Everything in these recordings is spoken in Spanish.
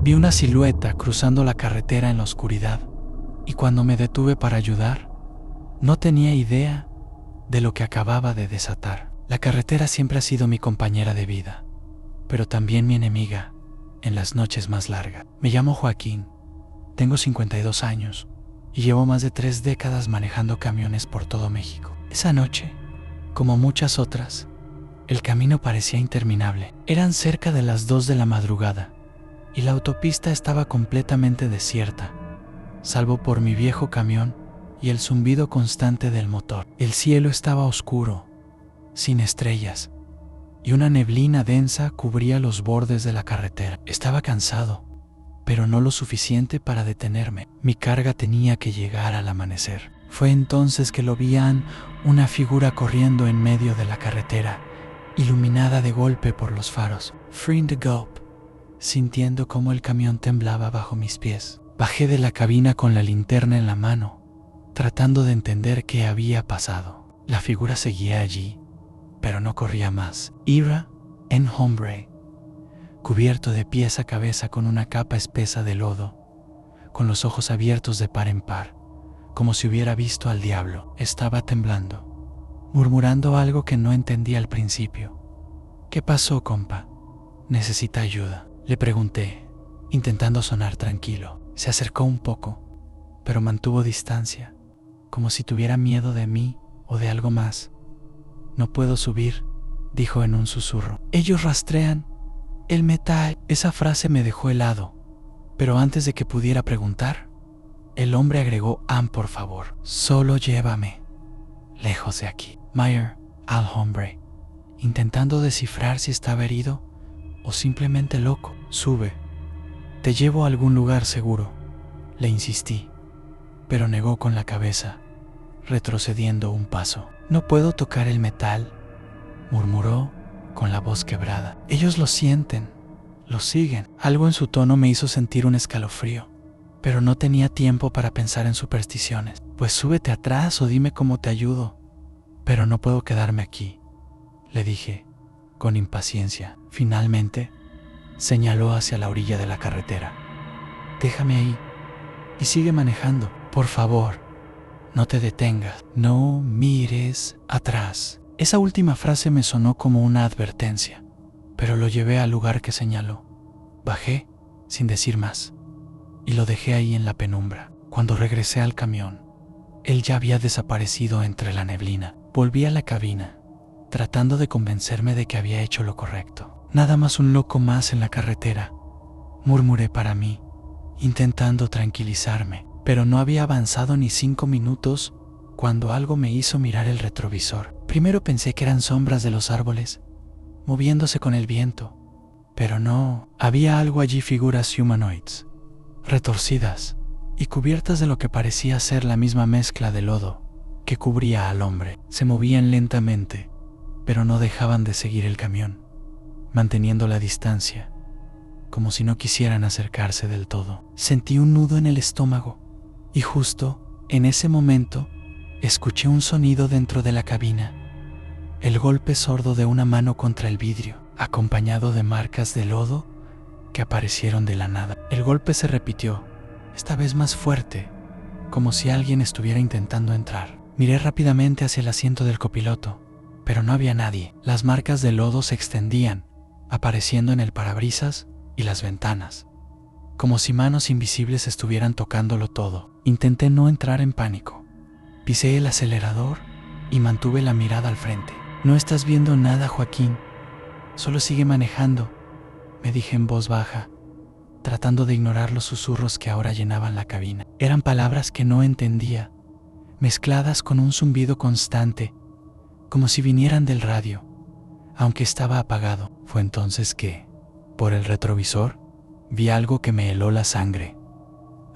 Vi una silueta cruzando la carretera en la oscuridad, y cuando me detuve para ayudar, no tenía idea de lo que acababa de desatar. La carretera siempre ha sido mi compañera de vida, pero también mi enemiga en las noches más largas. Me llamo Joaquín, tengo 52 años y llevo más de 3 décadas manejando camiones por todo México. Esa noche, como muchas otras, el camino parecía interminable. Eran cerca de las 2 de la madrugada y la autopista estaba completamente desierta, salvo por mi viejo camión y el zumbido constante del motor. El cielo estaba oscuro, sin estrellas, y una neblina densa cubría los bordes de la carretera. Estaba cansado, pero no lo suficiente para detenerme. Mi carga tenía que llegar al amanecer. Fue entonces que lo vi una figura corriendo en medio de la carretera, iluminada de golpe por los faros. Freeing the gulp, sintiendo cómo el camión temblaba bajo mis pies. Bajé de la cabina con la linterna en la mano, tratando de entender qué había pasado. La figura seguía allí, pero no corría más. Era un hombre, cubierto de pies a cabeza con una capa espesa de lodo, con los ojos abiertos de par en par, como si hubiera visto al diablo. Estaba temblando, murmurando algo que no entendía al principio. ¿Qué pasó, compa? ¿Necesita ayuda?, le pregunté, intentando sonar tranquilo. Se acercó un poco, pero mantuvo distancia, como si tuviera miedo de mí o de algo más. No puedo subir, dijo en un susurro. Ellos rastrean el metal. Esa frase me dejó helado, pero antes de que pudiera preguntar, el hombre agregó: por favor, solo llévame lejos de aquí. Meyer, al hombre, intentando descifrar si estaba herido o simplemente loco. Sube, te llevo a algún lugar seguro, le insistí, pero negó con la cabeza, retrocediendo un paso. No puedo tocar el metal, murmuró con la voz quebrada. Ellos lo sienten, lo siguen. Algo en su tono me hizo sentir un escalofrío, pero no tenía tiempo para pensar en supersticiones. Pues súbete atrás o dime cómo te ayudo. Pero no puedo quedarme aquí, le dije, con impaciencia. Finalmente, señaló hacia la orilla de la carretera. Déjame ahí y sigue manejando. Por favor, no te detengas. No mires atrás. Esa última frase me sonó como una advertencia, pero lo llevé al lugar que señaló. Bajé, sin decir más, y lo dejé ahí en la penumbra. Cuando regresé al camión, él ya había desaparecido entre la neblina. Volví a la cabina, tratando de convencerme de que había hecho lo correcto. Nada más un loco más en la carretera, murmuré para mí, intentando tranquilizarme. Pero no había avanzado ni 5 minutos cuando algo me hizo mirar el retrovisor. Primero pensé que eran sombras de los árboles, moviéndose con el viento, pero no. Había algo allí, figuras humanoides, retorcidas y cubiertas de lo que parecía ser la misma mezcla de lodo que cubría al hombre. Se movían lentamente, pero no dejaban de seguir el camión, manteniendo la distancia, como si no quisieran acercarse del todo. Sentí un nudo en el estómago, y justo en ese momento escuché un sonido dentro de la cabina, el golpe sordo de una mano contra el vidrio, acompañado de marcas de lodo que aparecieron de la nada. El golpe se repitió, esta vez más fuerte, como si alguien estuviera intentando entrar. Miré rápidamente hacia el asiento del copiloto, pero no había nadie. Las marcas de lodo se extendían, apareciendo en el parabrisas y las ventanas, como si manos invisibles estuvieran tocándolo todo. Intenté no entrar en pánico. Pisé el acelerador y mantuve la mirada al frente. No estás viendo nada, Joaquín. Solo sigue manejando, me dije en voz baja, tratando de ignorar los susurros que ahora llenaban la cabina. Eran palabras que no entendía, mezcladas con un zumbido constante, como si vinieran del radio, aunque estaba apagado. Fue entonces que, por el retrovisor, vi algo que me heló la sangre.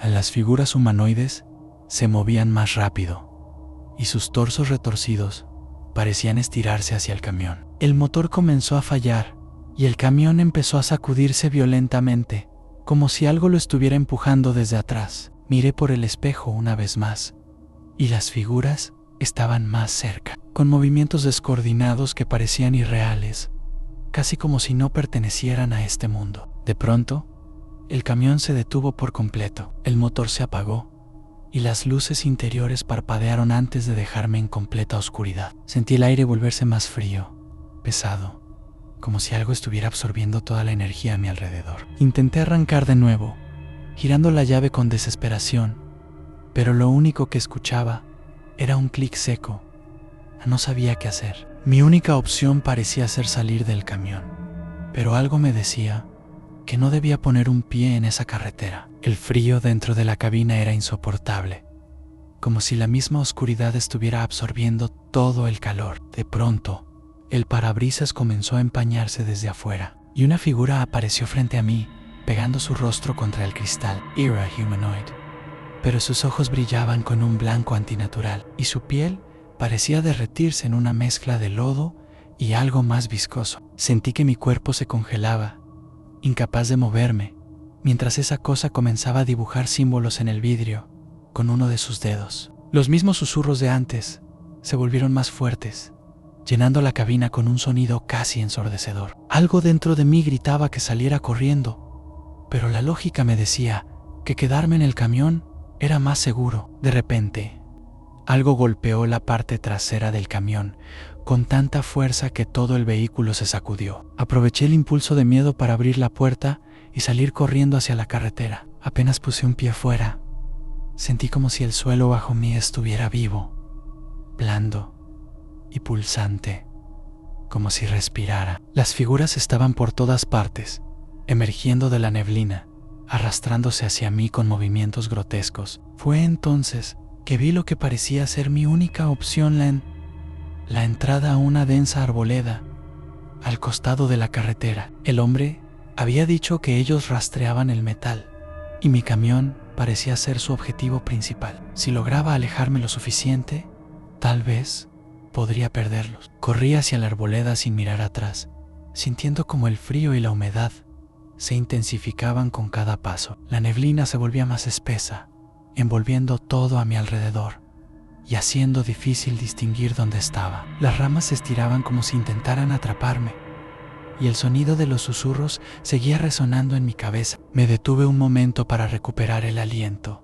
Las figuras humanoides se movían más rápido, y sus torsos retorcidos parecían estirarse hacia el camión. El motor comenzó a fallar, y el camión empezó a sacudirse violentamente, como si algo lo estuviera empujando desde atrás. Miré por el espejo una vez más, y las figuras estaban más cerca, con movimientos descoordinados que parecían irreales, casi como si no pertenecieran a este mundo. De pronto, el camión se detuvo por completo. El motor se apagó y las luces interiores parpadearon antes de dejarme en completa oscuridad. Sentí el aire volverse más frío, pesado, como si algo estuviera absorbiendo toda la energía a mi alrededor. Intenté arrancar de nuevo, girando la llave con desesperación, pero lo único que escuchaba era un clic seco. No sabía qué hacer. Mi única opción parecía ser salir del camión, pero algo me decía que no debía poner un pie en esa carretera. El frío dentro de la cabina era insoportable, como si la misma oscuridad estuviera absorbiendo todo el calor. De pronto, el parabrisas comenzó a empañarse desde afuera, y una figura apareció frente a mí, pegando su rostro contra el cristal. Era humanoid, pero sus ojos brillaban con un blanco antinatural, y su piel parecía derretirse en una mezcla de lodo y algo más viscoso. Sentí que mi cuerpo se congelaba, incapaz de moverme, mientras esa cosa comenzaba a dibujar símbolos en el vidrio con uno de sus dedos. Los mismos susurros de antes se volvieron más fuertes, llenando la cabina con un sonido casi ensordecedor. Algo dentro de mí gritaba que saliera corriendo, pero la lógica me decía que quedarme en el camión era más seguro. De repente, algo golpeó la parte trasera del camión con tanta fuerza que todo el vehículo se sacudió. Aproveché el impulso de miedo para abrir la puerta y salir corriendo hacia la carretera. Apenas puse un pie fuera, sentí como si el suelo bajo mí estuviera vivo, blando y pulsante, como si respirara. Las figuras estaban por todas partes, emergiendo de la neblina, arrastrándose hacia mí con movimientos grotescos. Fue entonces que vi lo que parecía ser mi única opción, la entrada a una densa arboleda al costado de la carretera. El hombre había dicho que ellos rastreaban el metal, y mi camión parecía ser su objetivo principal. Si lograba alejarme lo suficiente, tal vez podría perderlos. Corrí hacia la arboleda sin mirar atrás, sintiendo como el frío y la humedad se intensificaban con cada paso. La neblina se volvía más espesa, envolviendo todo a mi alrededor y haciendo difícil distinguir dónde estaba. Las ramas se estiraban como si intentaran atraparme, y el sonido de los susurros seguía resonando en mi cabeza. Me detuve un momento para recuperar el aliento,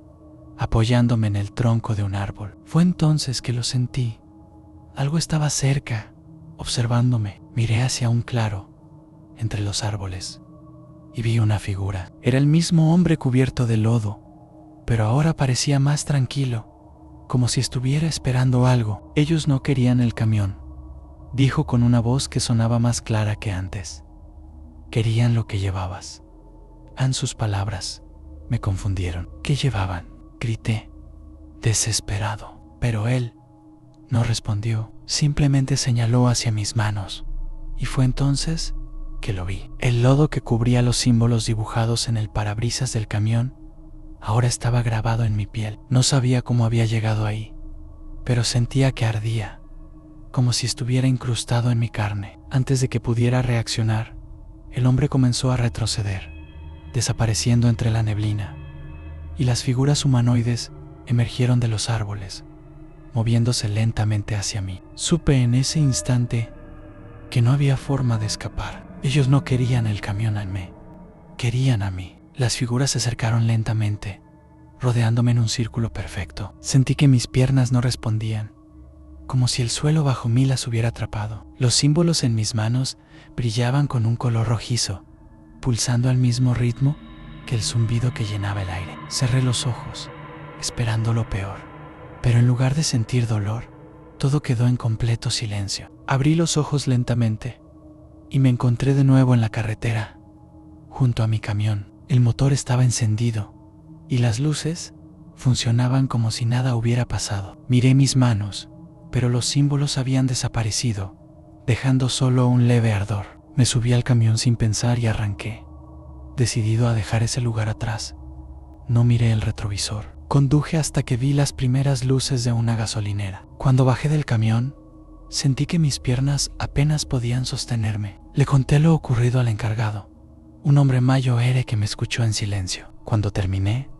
apoyándome en el tronco de un árbol. Fue entonces que lo sentí. Algo estaba cerca, observándome. Miré hacia un claro entre los árboles y vi una figura. Era el mismo hombre cubierto de lodo, pero ahora parecía más tranquilo, como si estuviera esperando algo. Ellos no querían el camión, dijo con una voz que sonaba más clara que antes. Querían lo que llevabas. Sus palabras me confundieron. ¿Qué llevaban?, grité, desesperado. Pero él no respondió, simplemente señaló hacia mis manos, y fue entonces que lo vi. El lodo que cubría los símbolos dibujados en el parabrisas del camión ahora estaba grabado en mi piel. No sabía cómo había llegado ahí, pero sentía que ardía, como si estuviera incrustado en mi carne. Antes de que pudiera reaccionar, el hombre comenzó a retroceder, desapareciendo entre la neblina, y las figuras humanoides emergieron de los árboles, moviéndose lentamente hacia mí. Supe en ese instante que no había forma de escapar. Ellos no querían el camión a mí, querían a mí. Las figuras se acercaron lentamente, rodeándome en un círculo perfecto. Sentí que mis piernas no respondían, como si el suelo bajo mí las hubiera atrapado. Los símbolos en mis manos brillaban con un color rojizo, pulsando al mismo ritmo que el zumbido que llenaba el aire. Cerré los ojos, esperando lo peor, pero en lugar de sentir dolor, todo quedó en completo silencio. Abrí los ojos lentamente y me encontré de nuevo en la carretera, junto a mi camión. El motor estaba encendido y las luces funcionaban como si nada hubiera pasado. Miré mis manos, pero los símbolos habían desaparecido, dejando solo un leve ardor. Me subí al camión sin pensar y arranqué, decidido a dejar ese lugar atrás. No miré el retrovisor. Conduje hasta que vi las primeras luces de una gasolinera. Cuando bajé del camión, sentí que mis piernas apenas podían sostenerme. Le conté lo ocurrido al encargado, un hombre mayor que me escuchó en silencio. Cuando terminé,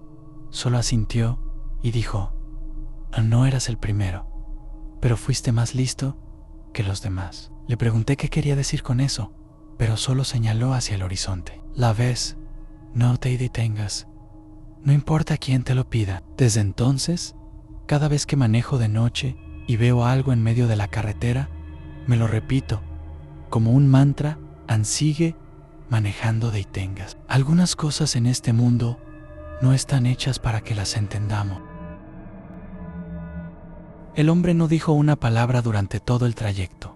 solo asintió y dijo: no eras el primero, pero fuiste más listo que los demás. Le pregunté qué quería decir con eso, pero solo señaló hacia el horizonte. La ves, No te detengas. No importa quién te lo pida. Desde entonces, cada vez que manejo de noche y veo algo en medio de la carretera, me lo repito, como un mantra: sigue manejando detengas. Algunas cosas en este mundo no están hechas para que las entendamos. El hombre no dijo una palabra durante todo el trayecto,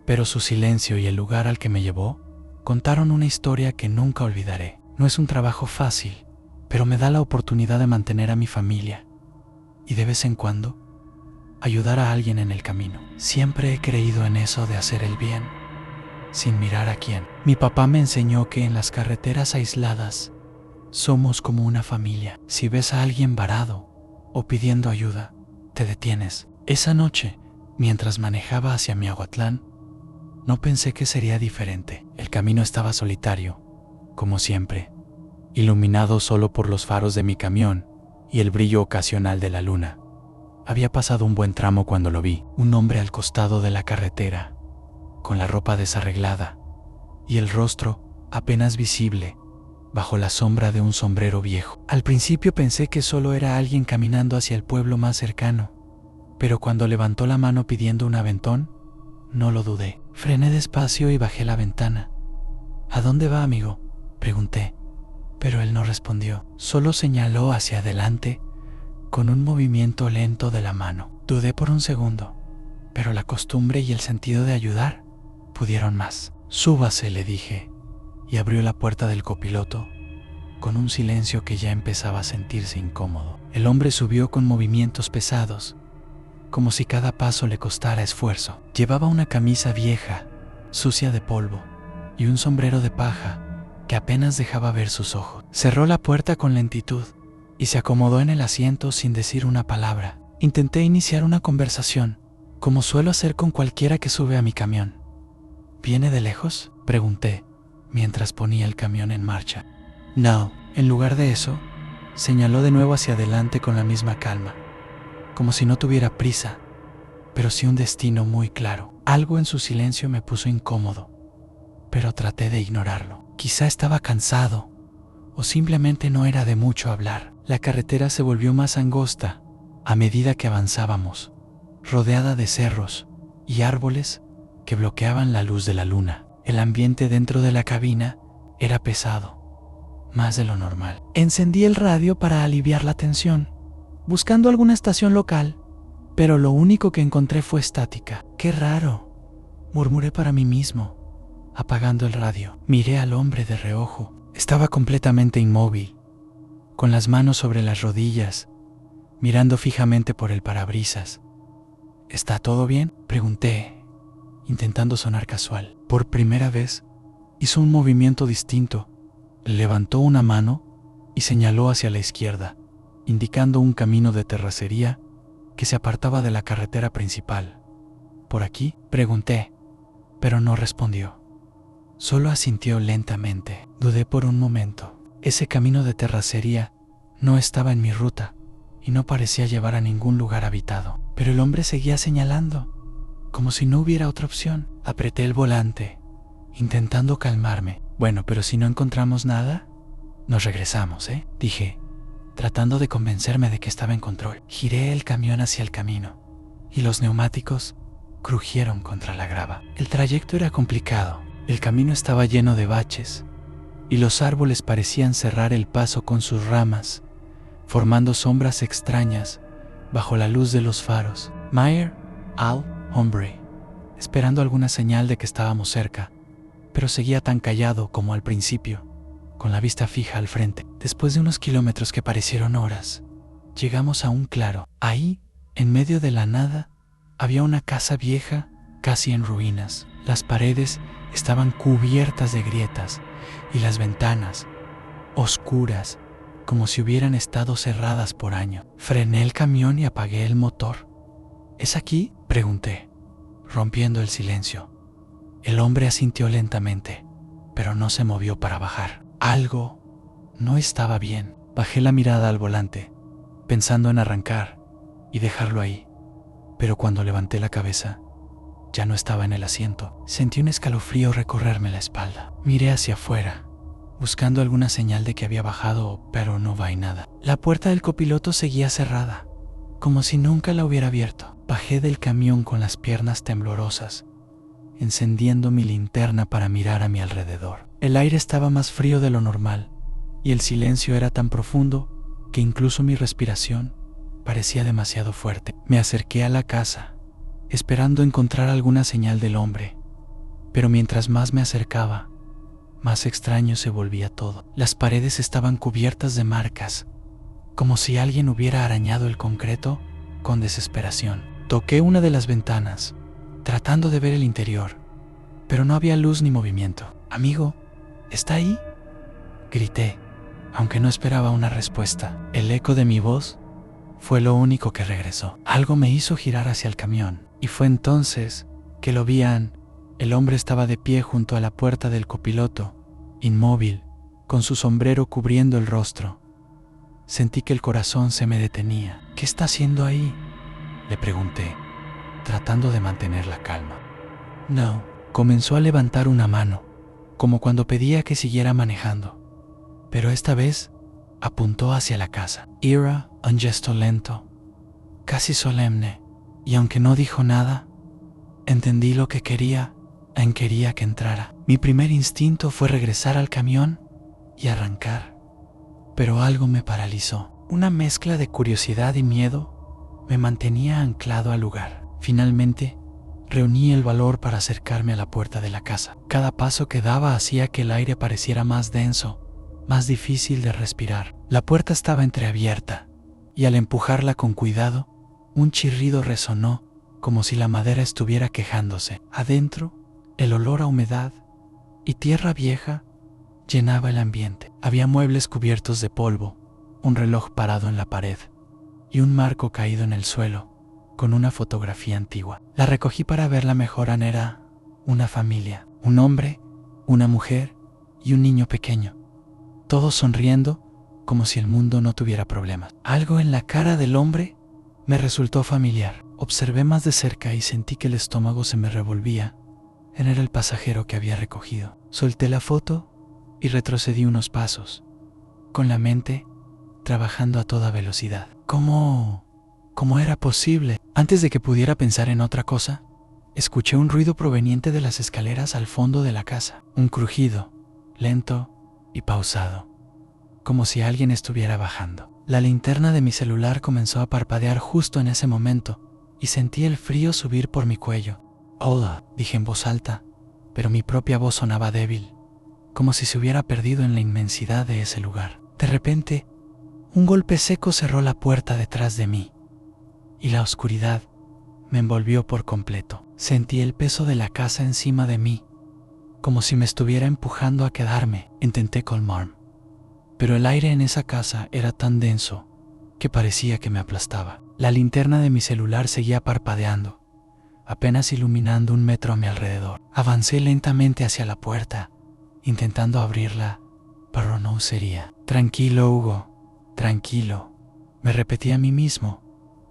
pero su silencio y el lugar al que me llevó contaron una historia que nunca olvidaré. No es un trabajo fácil, pero me da la oportunidad de mantener a mi familia y de vez en cuando ayudar a alguien en el camino. Siempre he creído en eso de hacer el bien, sin mirar a quién. Mi papá me enseñó que en las carreteras aisladas somos como una familia. Si ves a alguien varado o pidiendo ayuda, te detienes. Esa noche, mientras manejaba hacia Miahuatlán, no pensé que sería diferente. El camino estaba solitario, como siempre, iluminado solo por los faros de mi camión y el brillo ocasional de la luna. Había pasado un buen tramo cuando lo vi, un hombre al costado de la carretera, con la ropa desarreglada y el rostro apenas visible bajo la sombra de un sombrero viejo. Al principio pensé que solo era alguien caminando hacia el pueblo más cercano, pero cuando levantó la mano pidiendo un aventón, no lo dudé. Frené despacio y bajé la ventana. ¿A dónde va, amigo?, pregunté, pero él no respondió. Solo señaló hacia adelante con un movimiento lento de la mano. Dudé por un segundo, pero la costumbre y el sentido de ayudar pudieron más. Súbase, le dije, y abrió la puerta del copiloto con un silencio que ya empezaba a sentirse incómodo. El hombre subió con movimientos pesados, como si cada paso le costara esfuerzo. Llevaba una camisa vieja, sucia de polvo, y un sombrero de paja que apenas dejaba ver sus ojos. Cerró la puerta con lentitud y se acomodó en el asiento sin decir una palabra. Intenté iniciar una conversación, como suelo hacer con cualquiera que sube a mi camión. ¿Viene de lejos?, pregunté, mientras ponía el camión en marcha. No. En lugar de eso, señaló de nuevo hacia adelante con la misma calma, como si no tuviera prisa, pero sí un destino muy claro. Algo en su silencio me puso incómodo, pero traté de ignorarlo. Quizá estaba cansado, o simplemente no era de mucho hablar. La carretera se volvió más angosta a medida que avanzábamos, rodeada de cerros y árboles que bloqueaban la luz de la luna. El ambiente dentro de la cabina era pesado, más de lo normal. Encendí el radio para aliviar la tensión, buscando alguna estación local, pero lo único que encontré fue estática. ¡Qué raro!, murmuré para mí mismo, apagando el radio. Miré al hombre de reojo. Estaba completamente inmóvil, con las manos sobre las rodillas, mirando fijamente por el parabrisas. ¿Está todo bien?, pregunté, intentando sonar casual. Por primera vez, hizo un movimiento distinto. Levantó una mano y señaló hacia la izquierda, indicando un camino de terracería que se apartaba de la carretera principal. ¿Por aquí?, pregunté, pero no respondió. Solo asintió lentamente. Dudé por un momento. Ese camino de terracería no estaba en mi ruta y no parecía llevar a ningún lugar habitado. Pero el hombre seguía señalando, como si no hubiera otra opción. Apreté el volante, intentando calmarme. Bueno, pero si no encontramos nada, nos regresamos, dije, tratando de convencerme de que estaba en control. Giré el camión hacia el camino y los neumáticos crujieron contra la grava. El trayecto era complicado. El camino estaba lleno de baches y los árboles parecían cerrar el paso con sus ramas, formando sombras extrañas bajo la luz de los faros. Meyer, Al, hombre, esperando alguna señal de que estábamos cerca, pero seguía tan callado como al principio, con la vista fija al frente. Después de unos kilómetros que parecieron horas, llegamos a un claro. Ahí, en medio de la nada, había una casa vieja, casi en ruinas. Las paredes estaban cubiertas de grietas y las ventanas, oscuras, como si hubieran estado cerradas por años. Frené el camión y apagué el motor. ¿Es aquí?, pregunté, rompiendo el silencio. El hombre asintió lentamente, pero no se movió para bajar. Algo no estaba bien. Bajé la mirada al volante, pensando en arrancar y dejarlo ahí, pero cuando levanté la cabeza, ya no estaba en el asiento. Sentí un escalofrío recorrerme la espalda. Miré hacia afuera, buscando alguna señal de que había bajado, pero no hay nada. La puerta del copiloto seguía cerrada, como si nunca la hubiera abierto. Bajé del camión con las piernas temblorosas, encendiendo mi linterna para mirar a mi alrededor. El aire estaba más frío de lo normal, y el silencio era tan profundo que incluso mi respiración parecía demasiado fuerte. Me acerqué a la casa, esperando encontrar alguna señal del hombre, pero mientras más me acercaba, más extraño se volvía todo. Las paredes estaban cubiertas de marcas, como si alguien hubiera arañado el concreto con desesperación. Toqué una de las ventanas, tratando de ver el interior, pero no había luz ni movimiento. «Amigo, ¿está ahí?», grité, aunque no esperaba una respuesta. El eco de mi voz fue lo único que regresó. Algo me hizo girar hacia el camión, y fue entonces que lo vi. El hombre estaba de pie junto a la puerta del copiloto, inmóvil, con su sombrero cubriendo el rostro. Sentí que el corazón se me detenía. «¿Qué está haciendo ahí?», le pregunté, tratando de mantener la calma. «No», comenzó a levantar una mano, como cuando pedía que siguiera manejando, pero esta vez apuntó hacia la casa. Era un gesto lento, casi solemne, y aunque no dijo nada, entendí lo que quería que entrara. Mi primer instinto fue regresar al camión y arrancar, pero algo me paralizó. Una mezcla de curiosidad y miedo me mantenía anclado al lugar. Finalmente, reuní el valor para acercarme a la puerta de la casa. Cada paso que daba hacía que el aire pareciera más denso, más difícil de respirar. La puerta estaba entreabierta, y al empujarla con cuidado, un chirrido resonó como si la madera estuviera quejándose. Adentro, el olor a humedad y tierra vieja llenaba el ambiente. Había muebles cubiertos de polvo, un reloj parado en la pared y un marco caído en el suelo con una fotografía antigua. La recogí para verla mejor. Era una familia, un hombre, una mujer y un niño pequeño, todos sonriendo como si el mundo no tuviera problemas. Algo en la cara del hombre me resultó familiar. Observé más de cerca y sentí que el estómago se me revolvía. Era el pasajero que había recogido. Solté la foto y retrocedí unos pasos, con la mente trabajando a toda velocidad. ¿Cómo era posible? Antes de que pudiera pensar en otra cosa, escuché un ruido proveniente de las escaleras al fondo de la casa. Un crujido, lento y pausado, como si alguien estuviera bajando. La linterna de mi celular comenzó a parpadear justo en ese momento, y sentí el frío subir por mi cuello. «Hola», dije en voz alta, pero mi propia voz sonaba débil, como si se hubiera perdido en la inmensidad de ese lugar. De repente, un golpe seco cerró la puerta detrás de mí, y la oscuridad me envolvió por completo. Sentí el peso de la casa encima de mí, como si me estuviera empujando a quedarme. Intenté calmarme, pero el aire en esa casa era tan denso que parecía que me aplastaba. La linterna de mi celular seguía parpadeando, apenas iluminando 1 metro a mi alrededor. Avancé lentamente hacia la puerta, intentando abrirla, pero no sería. «Tranquilo, Hugo, tranquilo», me repetí a mí mismo,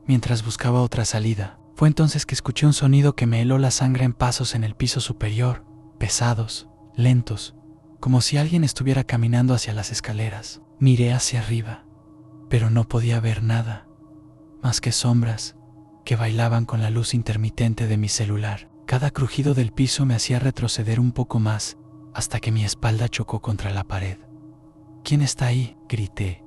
mientras buscaba otra salida. Fue entonces que escuché un sonido que me heló la sangre en pasos en el piso superior, pesados, lentos, como si alguien estuviera caminando hacia las escaleras. Miré hacia arriba, pero no podía ver nada, más que sombras que bailaban con la luz intermitente de mi celular. Cada crujido del piso me hacía retroceder un poco más, hasta que mi espalda chocó contra la pared. «¿Quién está ahí?», grité,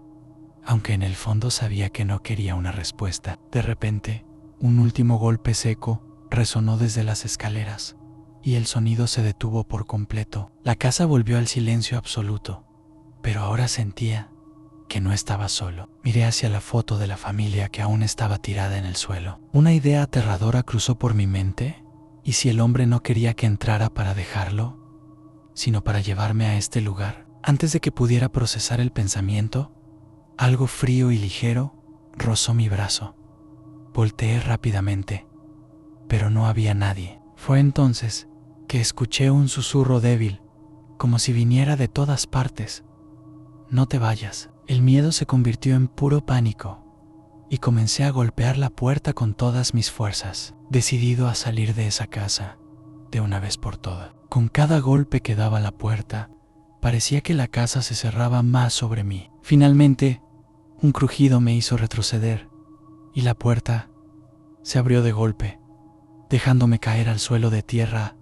aunque en el fondo sabía que no quería una respuesta. De repente, un último golpe seco resonó desde las escaleras, y el sonido se detuvo por completo. La casa volvió al silencio absoluto, pero ahora sentía que no estaba solo. Miré hacia la foto de la familia que aún estaba tirada en el suelo. Una idea aterradora cruzó por mi mente. ¿Y si el hombre no quería que entrara para dejarlo, sino para llevarme a este lugar? Antes de que pudiera procesar el pensamiento, algo frío y ligero rozó mi brazo. Volteé rápidamente, pero no había nadie. Fue entonces que escuché un susurro débil, como si viniera de todas partes. «No te vayas». El miedo se convirtió en puro pánico, y comencé a golpear la puerta con todas mis fuerzas, decidido a salir de esa casa de una vez por todas. Con cada golpe que daba la puerta, Parecía que la casa se cerraba más sobre mí. Finalmente, un crujido me hizo retroceder y la puerta se abrió de golpe, dejándome caer al suelo de tierra.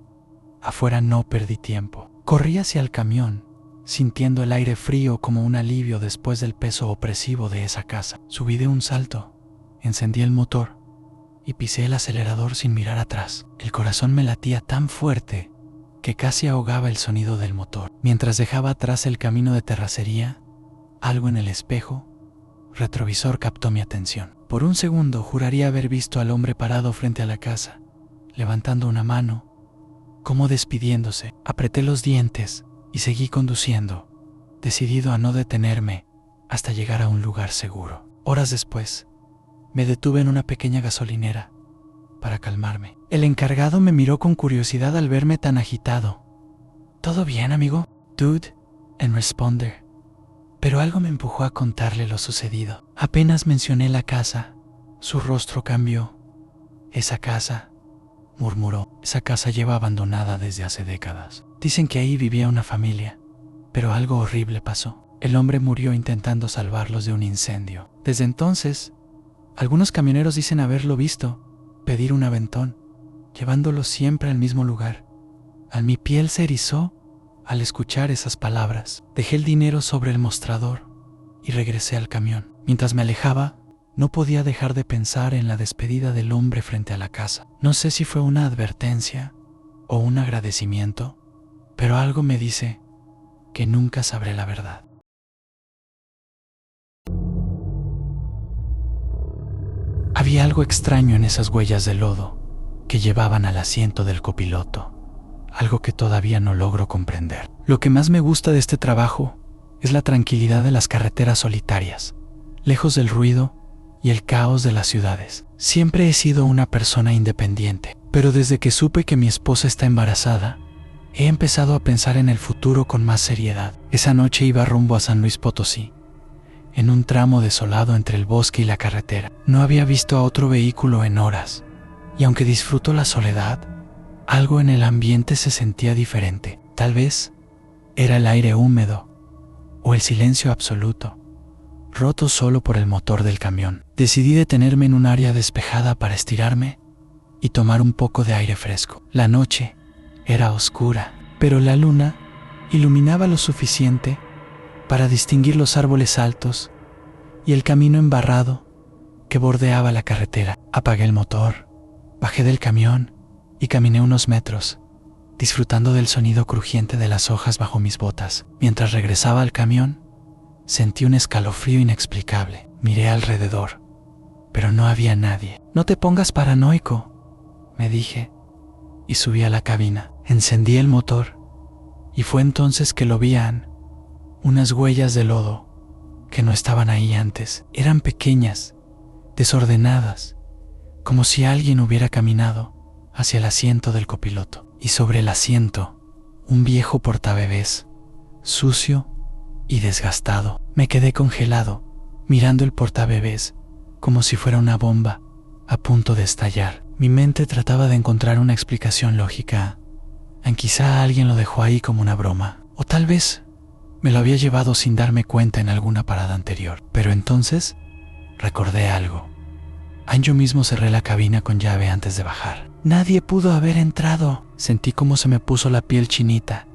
Afuera no perdí tiempo. Corrí hacia el camión, sintiendo el aire frío como un alivio después del peso opresivo de esa casa. Subí de un salto, encendí el motor y pisé el acelerador sin mirar atrás. El corazón me latía tan fuerte que casi ahogaba el sonido del motor. Mientras dejaba atrás el camino de terracería, algo en el espejo retrovisor captó mi atención. Por un segundo juraría haber visto al hombre parado frente a la casa, levantando una mano, como despidiéndose. Apreté los dientes y seguí conduciendo, decidido a no detenerme hasta llegar a un lugar seguro. Horas después, me detuve en una pequeña gasolinera para calmarme. El encargado me miró con curiosidad al verme tan agitado. ¿Todo bien, amigo? Dude, en responder. Pero algo me empujó a contarle lo sucedido. Apenas mencioné la casa, su rostro cambió. Esa casa, murmuró, esa casa lleva abandonada desde hace décadas. Dicen que ahí vivía una familia, pero algo horrible pasó. El hombre murió intentando salvarlos de un incendio. Desde entonces, algunos camioneros dicen haberlo visto pedir un aventón, llevándolo siempre al mismo lugar. Mi piel se erizó al escuchar esas palabras. Dejé el dinero sobre el mostrador y regresé al camión. Mientras me alejaba, no podía dejar de pensar en la despedida del hombre frente a la casa. No sé si fue una advertencia o un agradecimiento, pero algo me dice que nunca sabré la verdad. Había algo extraño en esas huellas de lodo que llevaban al asiento del copiloto, algo que todavía no logro comprender. Lo que más me gusta de este trabajo es la tranquilidad de las carreteras solitarias, lejos del ruido y el caos de las ciudades. Siempre he sido una persona independiente, pero desde que supe que mi esposa está embarazada, he empezado a pensar en el futuro con más seriedad. Esa noche iba rumbo a San Luis Potosí, en un tramo desolado entre el bosque y la carretera. No había visto a otro vehículo en horas, y aunque disfruto la soledad, algo en el ambiente se sentía diferente. Tal vez era el aire húmedo o el silencio absoluto, roto solo por el motor del camión. Decidí detenerme en un área despejada para estirarme y tomar un poco de aire fresco. La noche era oscura, pero la luna iluminaba lo suficiente para distinguir los árboles altos y el camino embarrado que bordeaba la carretera. Apagué el motor, bajé del camión y caminé unos metros, disfrutando del sonido crujiente de las hojas bajo mis botas. Mientras regresaba al camión, sentí un escalofrío inexplicable. Miré alrededor, pero no había nadie. No te pongas paranoico, me dije, y subí a la cabina. Encendí el motor, y fue entonces que lo vi. Unas huellas de lodo que no estaban ahí antes. Eran pequeñas, desordenadas, como si alguien hubiera caminado hacia el asiento del copiloto. Y sobre el asiento, un viejo portabebés, sucio y desgastado. Me quedé congelado, mirando el portabebés como si fuera una bomba a punto de estallar. Mi mente trataba de encontrar una explicación lógica. Quizá alguien lo dejó ahí como una broma, o tal vez me lo había llevado sin darme cuenta en alguna parada anterior. Pero entonces recordé algo. Yo mismo cerré la cabina con llave antes de bajar. Nadie pudo haber entrado. Sentí cómo se me puso la piel chinita,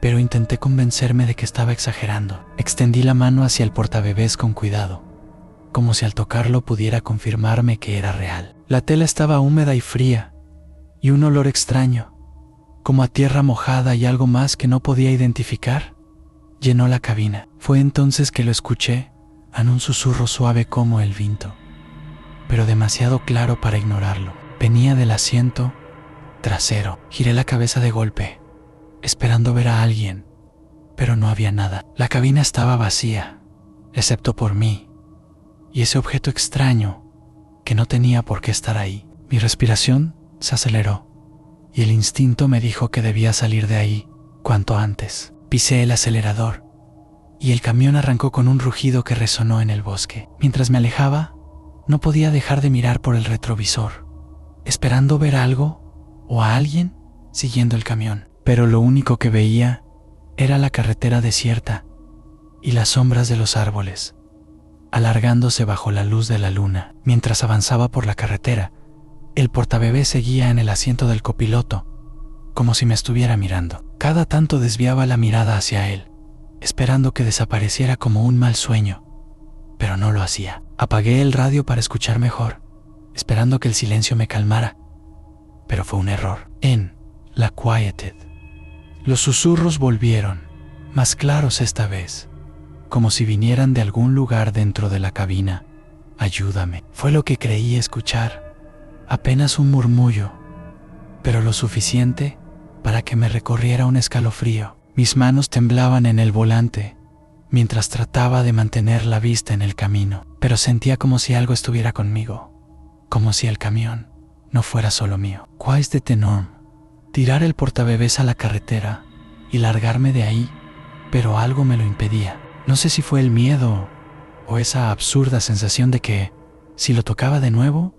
pero intenté convencerme de que estaba exagerando. Extendí la mano hacia el portabebés con cuidado, como si al tocarlo pudiera confirmarme que era real. La tela estaba húmeda y fría, y un olor extraño, como a tierra mojada y algo más que no podía identificar, llenó la cabina. Fue entonces que lo escuché, en un susurro suave como el viento, pero demasiado claro para ignorarlo. Venía del asiento trasero. Giré la cabeza de golpe, esperando ver a alguien, pero no había nada. La cabina estaba vacía, excepto por mí y ese objeto extraño que no tenía por qué estar ahí. Mi respiración se aceleró y el instinto me dijo que debía salir de ahí cuanto antes. Pisé el acelerador y el camión arrancó con un rugido que resonó en el bosque. Mientras me alejaba, no podía dejar de mirar por el retrovisor, esperando ver algo o a alguien siguiendo el camión. Pero lo único que veía Era la carretera desierta y las sombras de los árboles, alargándose bajo la luz de la luna. Mientras avanzaba por la carretera, el portabebés seguía en el asiento del copiloto, como si me estuviera mirando. Cada tanto desviaba la mirada hacia él, esperando que desapareciera como un mal sueño, pero no lo hacía. Apagué el radio para escuchar mejor, esperando que el silencio me calmara, pero fue un error. En la Quieted, los susurros volvieron, más claros esta vez, como si vinieran de algún lugar dentro de la cabina. Ayúdame. Fue lo que creí escuchar, apenas un murmullo, pero lo suficiente para que me recorriera un escalofrío. Mis manos temblaban en el volante, mientras trataba de mantener la vista en el camino, pero sentía como si algo estuviera conmigo, como si el camión no fuera solo mío. Quais de Tenorm. Tirar el portabebés a la carretera y largarme de ahí, pero algo me lo impedía. No sé si fue el miedo o esa absurda sensación de que, si lo tocaba de nuevo,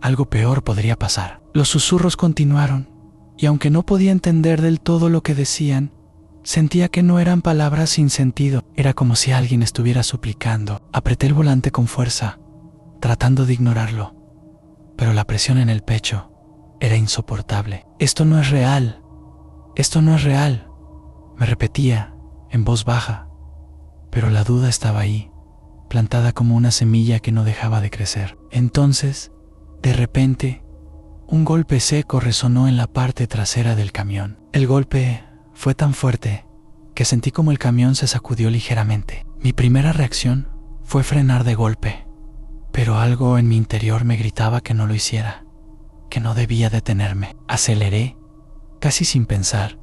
algo peor podría pasar. Los susurros continuaron, y aunque no podía entender del todo lo que decían, sentía que no eran palabras sin sentido. Era como si alguien estuviera suplicando. Apreté el volante con fuerza, tratando de ignorarlo, pero la presión en el pecho era insoportable. Esto no es real. Esto no es real, me repetía en voz baja, pero la duda estaba ahí, plantada como una semilla que no dejaba de crecer. Entonces, de repente, un golpe seco resonó en la parte trasera del camión. El golpe fue tan fuerte que sentí como el camión se sacudió ligeramente. Mi primera reacción fue frenar de golpe, pero algo en mi interior me gritaba que no lo hiciera, que no debía detenerme. Aceleré, casi sin pensar,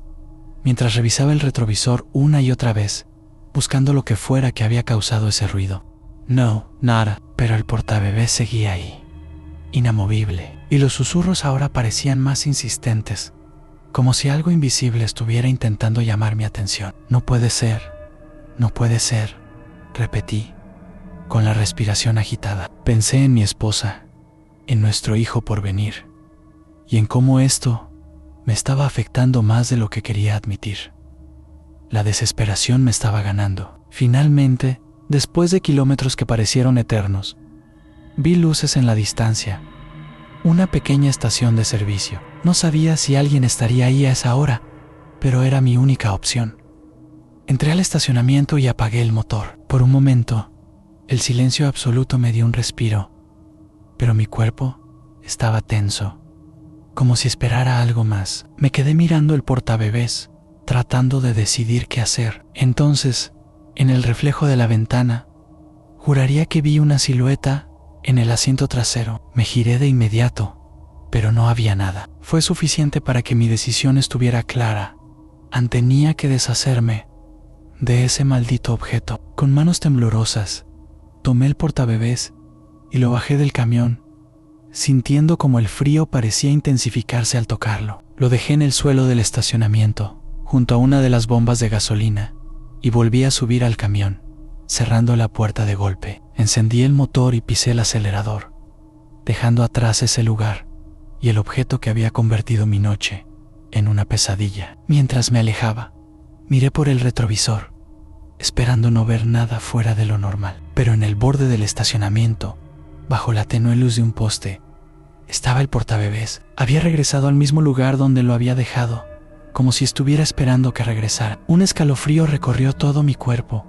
mientras revisaba el retrovisor una y otra vez, buscando lo que fuera que había causado ese ruido. No, nada, pero el portabebés seguía ahí, inamovible, y los susurros ahora parecían más insistentes, como si algo invisible estuviera intentando llamar mi atención. No puede ser, repetí, con la respiración agitada. Pensé en mi esposa, en nuestro hijo por venir, y en cómo esto me estaba afectando más de lo que quería admitir. La desesperación me estaba ganando. Finalmente, después de kilómetros que parecieron eternos, vi luces en la distancia, una pequeña estación de servicio. No sabía si alguien estaría ahí a esa hora, pero era mi única opción. Entré al estacionamiento y apagué el motor. Por un momento, el silencio absoluto me dio un respiro, pero mi cuerpo estaba tenso, como si esperara algo más. Me quedé mirando el portabebés, tratando de decidir qué hacer. Entonces, en el reflejo de la ventana, juraría que vi una silueta en el asiento trasero. Me giré de inmediato, pero no había nada. Fue suficiente para que mi decisión estuviera clara. Tenía que deshacerme de ese maldito objeto. Con manos temblorosas, tomé el portabebés y lo bajé del camión, sintiendo como el frío parecía intensificarse al tocarlo. Lo dejé en el suelo del estacionamiento, junto a una de las bombas de gasolina, y volví a subir al camión, cerrando la puerta de golpe. Encendí el motor y pisé el acelerador, dejando atrás ese lugar y el objeto que había convertido mi noche en una pesadilla. Mientras me alejaba, miré por el retrovisor, esperando no ver nada fuera de lo normal. Pero en el borde del estacionamiento, bajo la tenue luz de un poste, estaba el portabebés. Había regresado al mismo lugar donde lo había dejado, como si estuviera esperando que regresara. Un escalofrío recorrió todo mi cuerpo,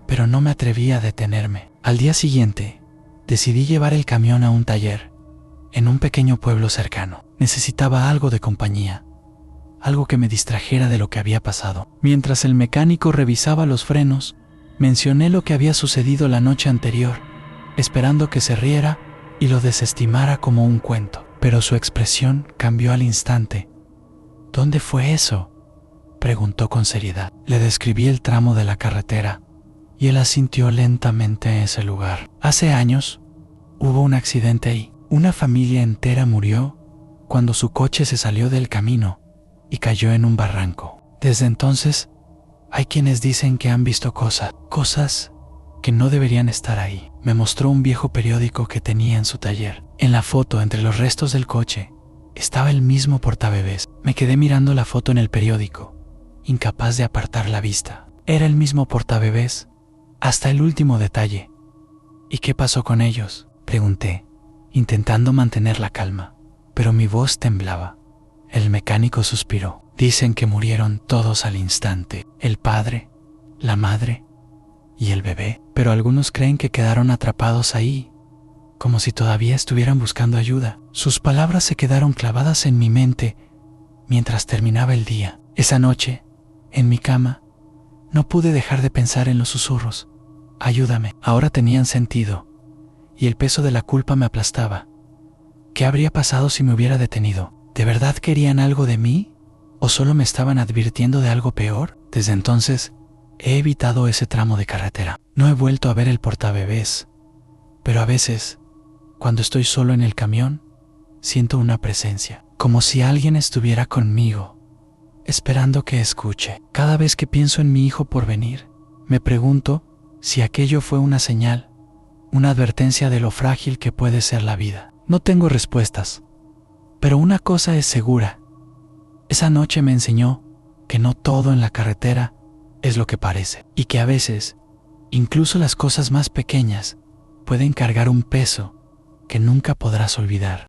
pero no me atreví a detenerme. Al día siguiente, decidí llevar el camión a un taller, en un pequeño pueblo cercano. Necesitaba algo de compañía, algo que me distrajera de lo que había pasado. Mientras el mecánico revisaba los frenos, mencioné lo que había sucedido la noche anterior, esperando que se riera y lo desestimara como un cuento. Pero su expresión cambió al instante. ¿Dónde fue eso?, preguntó con seriedad. Le describí el tramo de la carretera, y él asintió lentamente a ese lugar. Hace años, hubo un accidente ahí. Una familia entera murió cuando su coche se salió del camino y cayó en un barranco. Desde entonces, hay quienes dicen que han visto cosas que no deberían estar ahí. Me mostró un viejo periódico que tenía en su taller. En la foto, entre los restos del coche, estaba el mismo portabebés. Me quedé mirando la foto en el periódico, incapaz de apartar la vista. Era el mismo portabebés, hasta el último detalle. ¿Y qué pasó con ellos?, pregunté, intentando mantener la calma, pero mi voz temblaba. El mecánico suspiró. Dicen que murieron todos al instante, el padre, la madre y el bebé, pero algunos creen que quedaron atrapados ahí, como si todavía estuvieran buscando ayuda. Sus palabras se quedaron clavadas en mi mente mientras terminaba el día. Esa noche, en mi cama, no pude dejar de pensar en los susurros. Ayúdame. Ahora tenían sentido, y el peso de la culpa me aplastaba. ¿Qué habría pasado si me hubiera detenido? ¿De verdad querían algo de mí? ¿O solo me estaban advirtiendo de algo peor? Desde entonces, he evitado ese tramo de carretera. No he vuelto a ver el portabebés, pero a veces, cuando estoy solo en el camión, siento una presencia, como si alguien estuviera conmigo, esperando que escuche. Cada vez que pienso en mi hijo por venir, me pregunto si aquello fue una señal, una advertencia de lo frágil que puede ser la vida. No tengo respuestas, pero una cosa es segura. Esa noche me enseñó que no todo en la carretera es lo que parece, y que a veces, incluso las cosas más pequeñas pueden cargar un peso que nunca podrás olvidar.